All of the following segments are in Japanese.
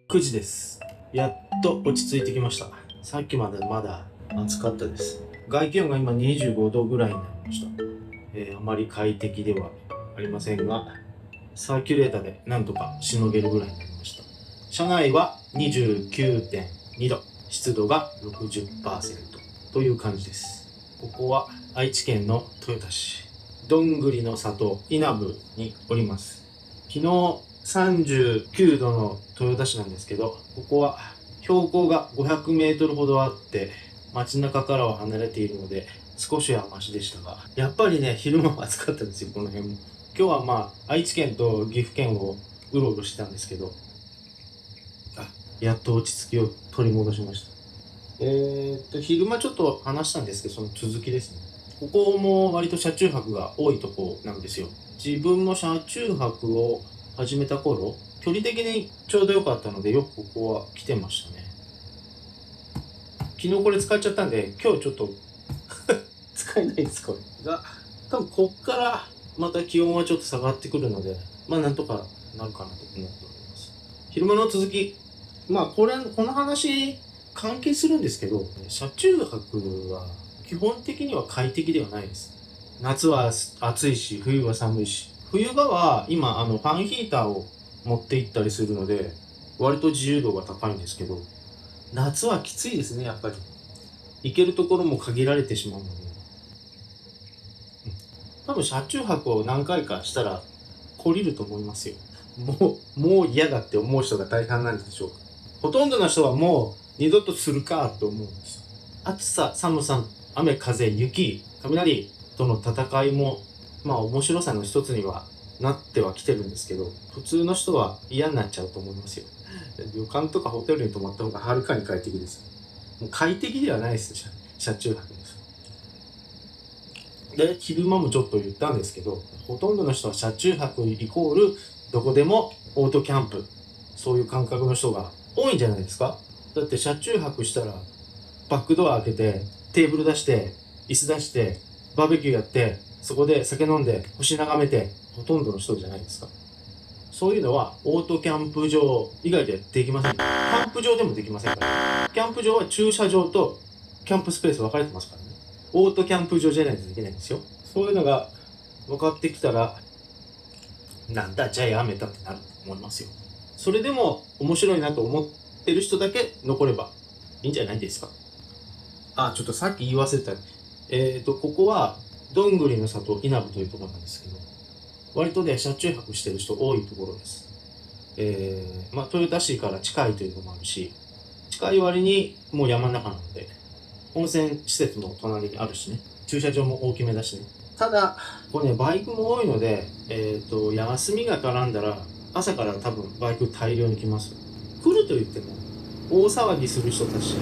9時です。やっと落ち着いてきました。さっきまでまだ暑かったです。外気温が今25度ぐらいになりました。あまり快適ではありませんが、サーキュレーターでなんとかしのげるぐらいになりました。車内は 29.2 度、湿度が 60% という感じです。ここは愛知県の豊田市、どんぐりの里稲部におります。昨日39度の豊田市なんですけど、ここは標高が500メートルほどあって街中からは離れているので少しはマシでしたが、やっぱりね、昼間は暑かったですよ。この辺も今日は愛知県と岐阜県をうろうろしてたんですけど、やっと落ち着きを取り戻しました。昼間ちょっと話したんですけど、その続きですね。ここも割と車中泊が多いとこなんですよ。自分も車中泊を始めた頃、距離的にちょうど良かったので、よくここは来てましたね。昨日これ使っちゃったんで、今日ちょっと使えないです、これが。多分こっからまた気温はちょっと下がってくるので、なんとかなるかなと思っております。昼間の続き、この話関係するんですけど、車中泊は基本的には快適ではないです。夏は暑いし、冬は寒いし。冬場は今ファンヒーターを持って行ったりするので、割と自由度が高いんですけど、夏はきついですね、やっぱり。行けるところも限られてしまうので。多分車中泊を何回かしたら懲りると思いますよ。もう嫌だって思う人が大半なんでしょうか。ほとんどの人はもう二度とするかと思うんです。暑さ、寒さ、雨、風、雪、雷との戦いも面白さの一つにはなってはきてるんですけど、普通の人は嫌になっちゃうと思いますよ。旅館とかホテルに泊まった方がはるかに快適です。もう快適ではないです、車中泊です。で、昼間もちょっと言ったんですけど、ほとんどの人は車中泊イコールどこでもオートキャンプ、そういう感覚の人が多いんじゃないですか。だって車中泊したらバックドア開けてテーブル出して椅子出してバーベキューやって、そこで酒飲んで星眺めて、ほとんどの人じゃないですか。そういうのはオートキャンプ場以外でできません。キャンプ場でもできませんから。キャンプ場は駐車場とキャンプスペース分かれてますからね。オートキャンプ場じゃないとできないんですよ。そういうのが分かってきたら、なんだじゃあやめたってなると思いますよ。それでも面白いなと思ってる人だけ残ればいいんじゃないですか。ちょっとさっき言い忘れた。ここはどんぐりの里稲部というところなんですけど、割とね、車中泊してる人多いところです。豊田市から近いというのもあるし、近い割にもう山の中なので、温泉施設も隣にあるしね、駐車場も大きめだしね。ただ、これね、バイクも多いので、休みが絡んだら、朝から多分バイク大量に来ます。来ると言っても、大騒ぎする人たち、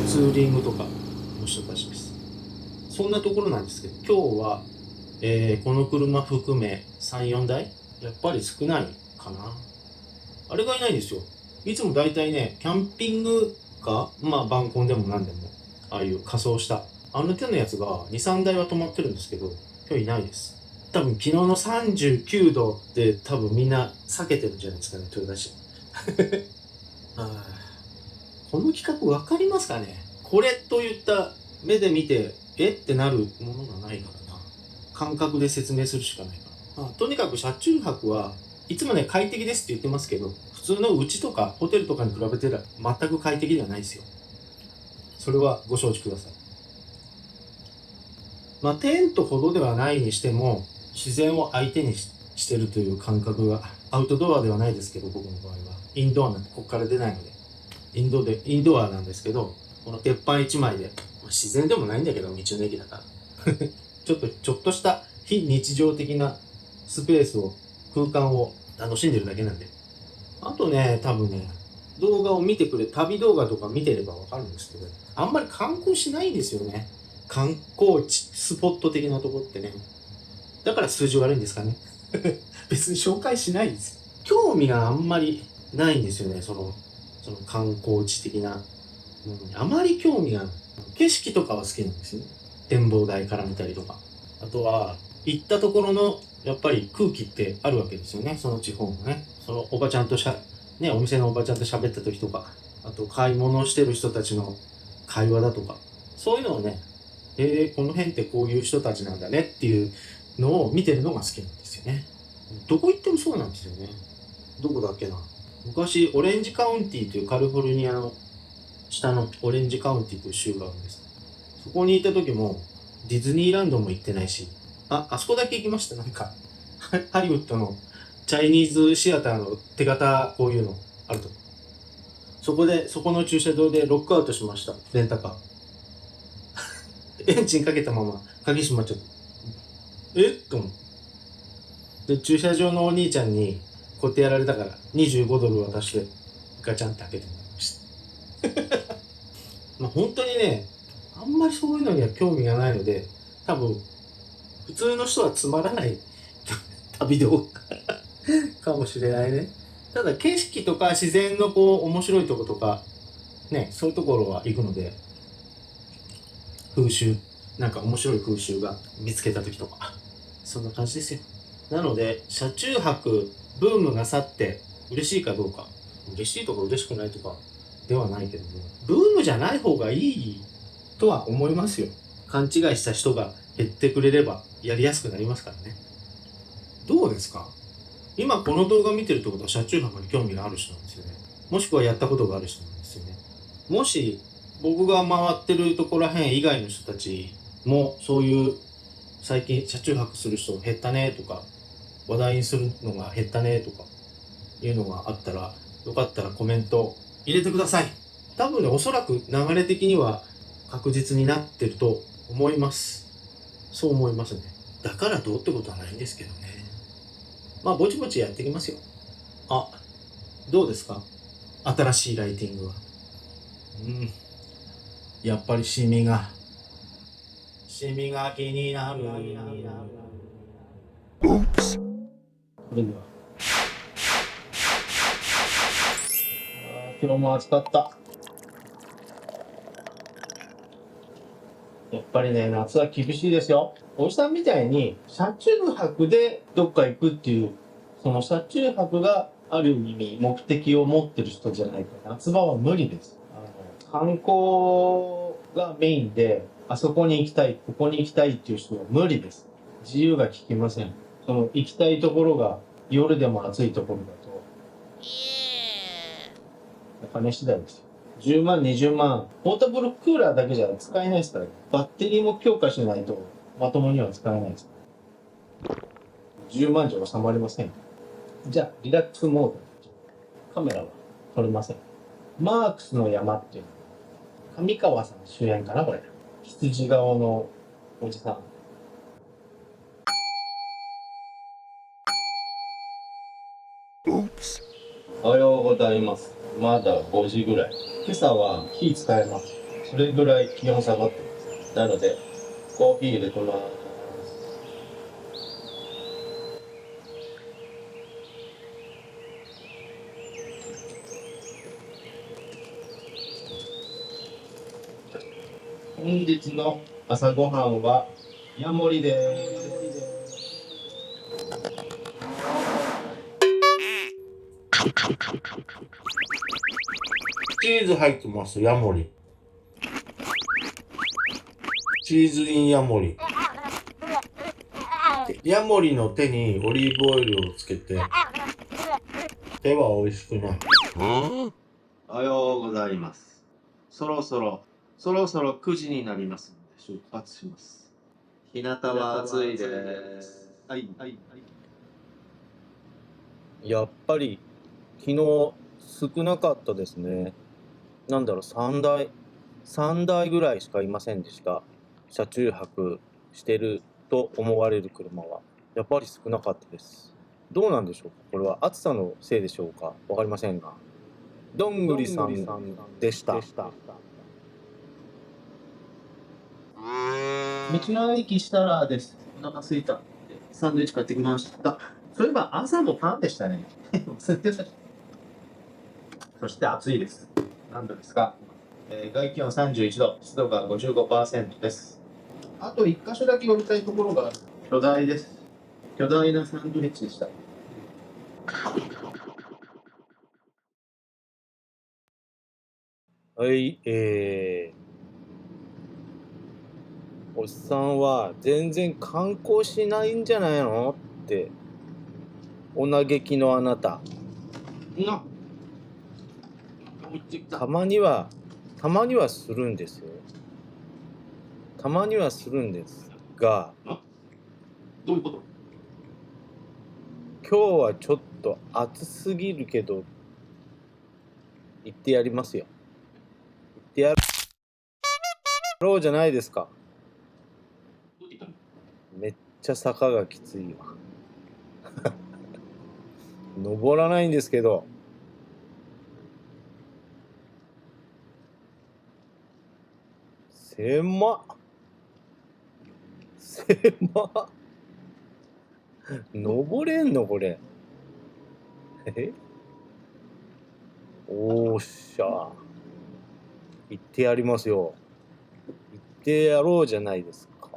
ツーリングとかの人たちです。そんなところなんですけど、今日は、この車含め3、4台やっぱり少ないかな。あれがいないんですよ。いつも大体ね、キャンピングカー、バンコンでも何でも、ああいう仮装した、あの手のやつが2、3台は止まってるんですけど、今日いないです。多分昨日の39度って多分みんな避けてるんじゃないですかね、豊田市。この企画分かりますかね。これといった目で見て、ってなるものがないからな。感覚で説明するしかないから。とにかく車中泊はいつもね、快適ですって言ってますけど、普通の家とかホテルとかに比べて全く快適ではないですよ。それはご承知ください。テントほどではないにしても、自然を相手にしてるという感覚が、アウトドアではないですけど、僕の場合は。インドアなんてここから出ないので。インドアなんですけど、この鉄板一枚で、自然でもないんだけど、道の駅だから。ちょっとした非日常的なスペースを、空間を楽しんでるだけなんで。あとね、多分ね、動画を見てくれ、旅動画とか見てればわかるんですけど、あんまり観光しないんですよね。観光地、スポット的なとこってね。だから数字悪いんですかね。別に紹介しないです。興味があんまりないんですよね、その観光地的な。あまり興味がない。景色とかは好きなんですよね。展望台から見たりとか。あとは、行ったところのやっぱり空気ってあるわけですよね、その地方のね。そのおばちゃんとね、お店のおばちゃんと喋った時とか、あと買い物をしてる人たちの会話だとか、そういうのをね、この辺ってこういう人たちなんだねっていうのを見てるのが好きなんですよね。どこ行ってもそうなんですよね。どこだっけな。昔、オレンジカウンティというカリフォルニアの下のオレンジカウンティという州があるんです。そこに行った時も、ディズニーランドも行ってないし、あそこだけ行きました。なんか、ハリウッドのチャイニーズシアターの手形こういうのあると。そこの駐車場でロックアウトしました。レンタカー。エンジンかけたまま鍵閉まっちゃった。と思って。で、駐車場のお兄ちゃんにこうやってやられたから$25渡してガチャンって開けてもらいました。まあ本当にね、あんまりそういうのには興味がないので、多分、普通の人はつまらない旅動画かもしれないね。ただ景色とか自然のこう面白いとことか、ね、そういうところは行くので、風習、なんか面白い風習が見つけた時とか、そんな感じですよ。なので、車中泊ブームが去って嬉しいかどうか、嬉しいとか嬉しくないとかではないけども、ブームじゃない方がいいとは思いますよ。勘違いした人が減ってくれればやりやすくなりますからね。どうですか？今この動画見てるってことは車中泊に興味がある人なんですよね。もしくはやったことがある人なんですよね。もし僕が回ってるところらへん以外の人たちもそういう最近車中泊する人減ったねとか話題にするのが減ったねとかいうのがあったらよかったらコメント入れてください。多分ね、おそらく流れ的には確実になってると思います。そう思いますね。だからどうってことはないんですけどね。まあぼちぼちやっていきますよ。あ、どうですか？新しいライティングは。やっぱりシミが気になる。それでは。今日も暑かった。やっぱりね、夏は厳しいですよ。おじさんみたいに車中泊でどっか行くっていう、その車中泊がある意味目的を持ってる人じゃないと夏場は無理です。観光がメインで、あそこに行きたい、ここに行きたいっていう人は無理です。自由が利きません。その行きたいところが夜でも暑いところだと、金次第ですよ。10万、20万、ポータブルクーラーだけじゃ使えないですから、バッテリーも強化しないとまともには使えないです。10万じゃ収まりません。じゃあ、リラックスモード。カメラは撮れません。マークスの山っていうの、上川さん主演かな、これ。羊顔のおじさん。おはようございます。まだ5時ぐらい。今朝は火使えます。それぐらい気温下がってます。なので、コーヒー入れてます。本日の朝ごはんはヤモリです。チーズ入ってます、ヤモリ。チーズインヤモリ。ヤモリの手にオリーブオイルをつけて、手は美味しくない。おはようございます。そろそろ9時になりますので出発します。日向は暑いです。はい。やっぱり昨日少なかったですね。なんだろう、3台ぐらいしかいませんでした。車中泊してると思われる車は。やっぱり少なかったです。どうなんでしょうか。これは暑さのせいでしょうか。わかりませんが。どんぐりさんでした。道の駅したらです。お腹すいた。サンドイッチ買ってきました。そういえば朝もパンでしたね。忘れてた。そして暑いです。何度ですか？外気温31度、湿度が55%です。あと1箇所だけ寄りたいところがある。巨大です。巨大なサンドイッチでした。はい、おっさんは全然観光しないんじゃないのってお嘆きのあなた、たまにはするんですよ。たまにはするんですが、どういうこと？今日はちょっと暑すぎるけど言ってやりますよ。言ってやろうじゃないですか。どうって言ったの？めっちゃ坂がきついわ。登らないんですけど。狭っ。登れんのこれ。おーっしゃ。行ってやりますよ。行ってやろうじゃないですか。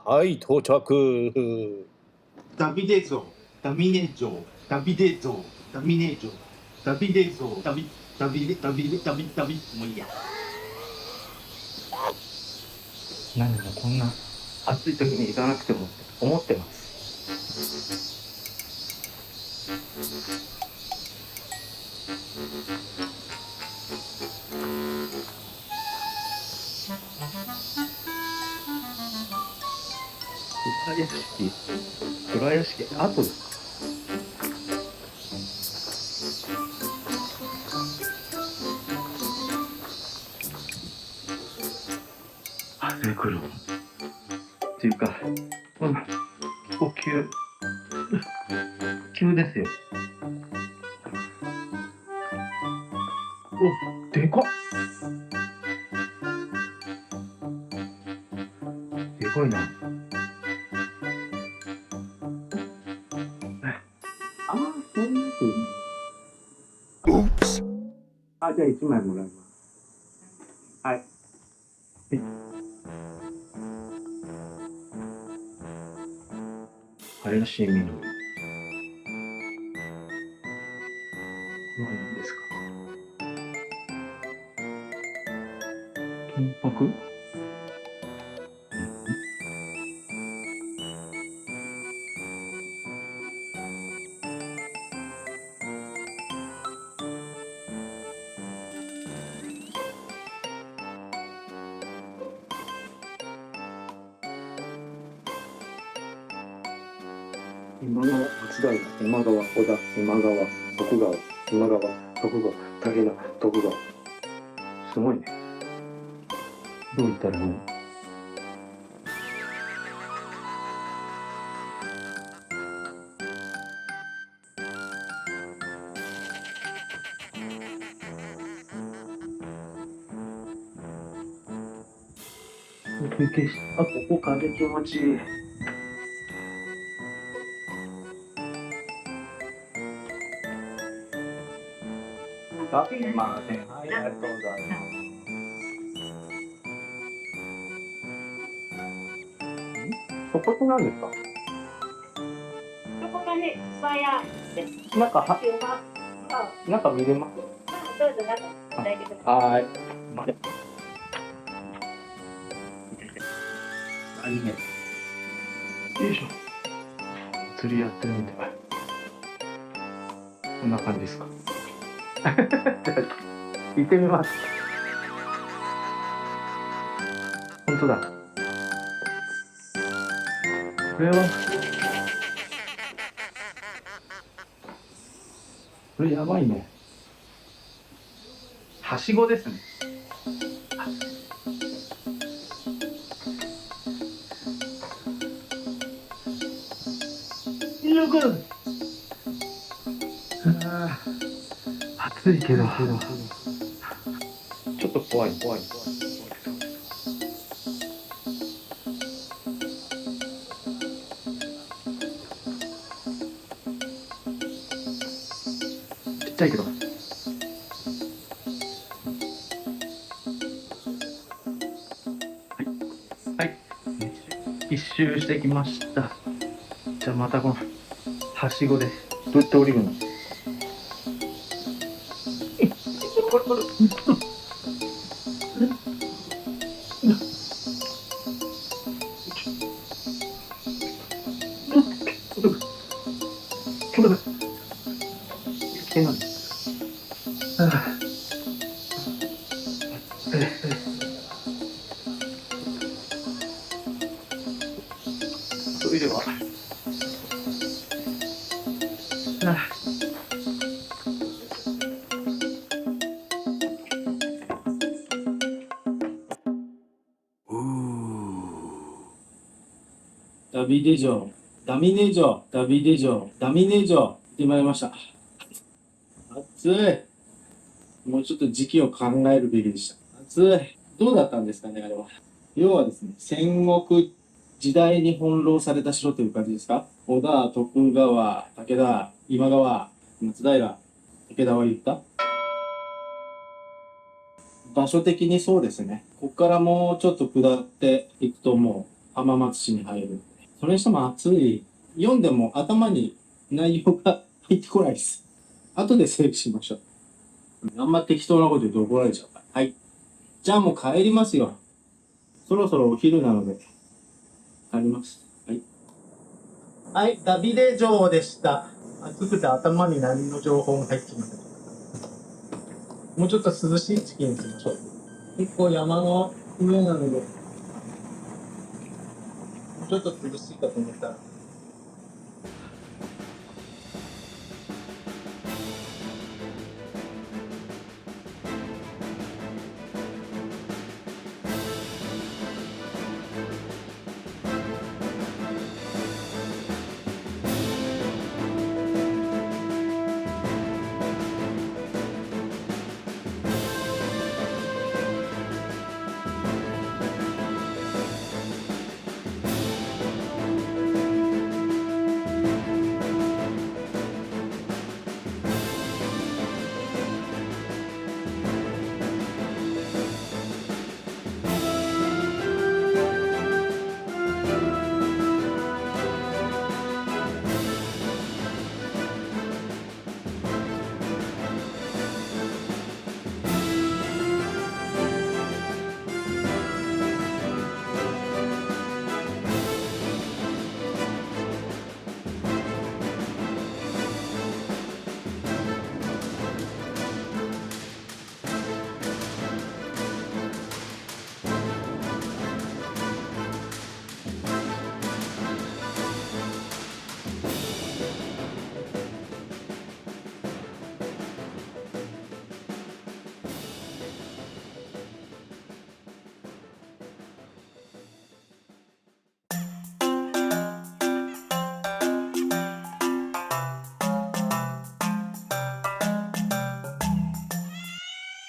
はい、到着。ダビデ像、ダミネ像、ダビデ像、ダミネ像、ダビデ像、ダビ、もういいや。何かこんな暑い時に行かなくてもって思ってます。倉屋敷、後ですか？汗くるっていうか、結構急ですよ。お、でかっ。でかいな。そういうやつ。じゃあ1枚もらいます。はい。林みのり。何ですか？金箔？今川、松平、今川、織田、今川、徳川、今川、徳川、武田、徳川。すごいね。どう言ったらいいの？休憩し、ここ風気持ちいい。すいません。はい、ありがとうございます。そこって何ですか？そこがね、スパヤです。中見れます？どうぞ中大丈夫です。はい。何ね。よいしょ。釣りやってるみたい。こんな感じですか？行ってみます。本当だ。これは。これやばいね。はしごですね。よく。暑いけど。ちょっと怖い。ちっちゃいけど。はい。めっ一周してきました。じゃあまたこのはしごでどうやって降りるの？トイレはダビデ城、ダミネ城、ダビデ城、ダミネ城ってまいりました。暑い。もうちょっと時期を考えるべきでした。暑い。どうだったんですかね、あれは。要はですね、戦国時代に翻弄された城という感じですか。織田、徳川、武田、今川、松平、武田は言った？場所的にそうですね。ここからもうちょっと下っていくともう浜松市に入る。それにしても暑い。読んでも頭に内容が入ってこないです。後で整理しましょう。あんま適当なこと言うと怒られちゃうから。はい。じゃあもう帰りますよ。そろそろお昼なので帰ります。はい。はい、ダビデ城でした。暑くて頭に何の情報も入ってきません。もうちょっと涼しい時期に行きましょう。結構山の上なので、もうちょっと涼しいかと思ったら、